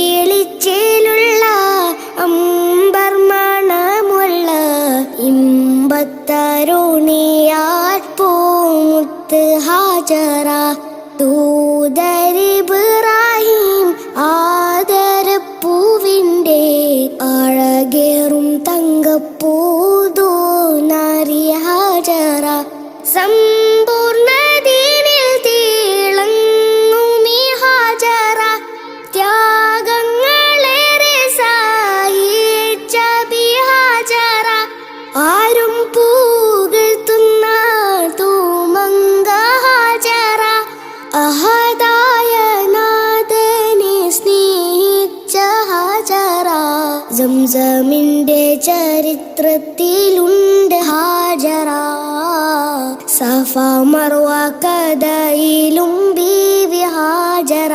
അമ്പിളിച്ചേലുള്ള അമ്പർ മണമുള്ള ഇമ്പത്തരുണിയാൽ പൂമുത്ത് ഹാജറ ദൂതരിബ്രാഹിം ആദരപ്പൂവിൻ്റെ അഴകേറും തങ്കപ്പൂതോ നാരി ഹാജറ സമ്പൂർണ്ണ ദീനിൽ തിളങ്ങുമീ ഹാജറ ത്യാഗങ്ങളേറെ സഹിച്ച ബി ഹാജറ ആരും പുകഴ്ത്തുന്ന തൂമങ്ക ഹാജറ അഹദായ നാഥനെ സ്നേഹിച്ച ഹാജറ സംസമിന്റെ ചരിത്രത്തിലുണ്ട് ഹാജറ സഫ മർവ കഥയിലും ബീവി ഹാജറ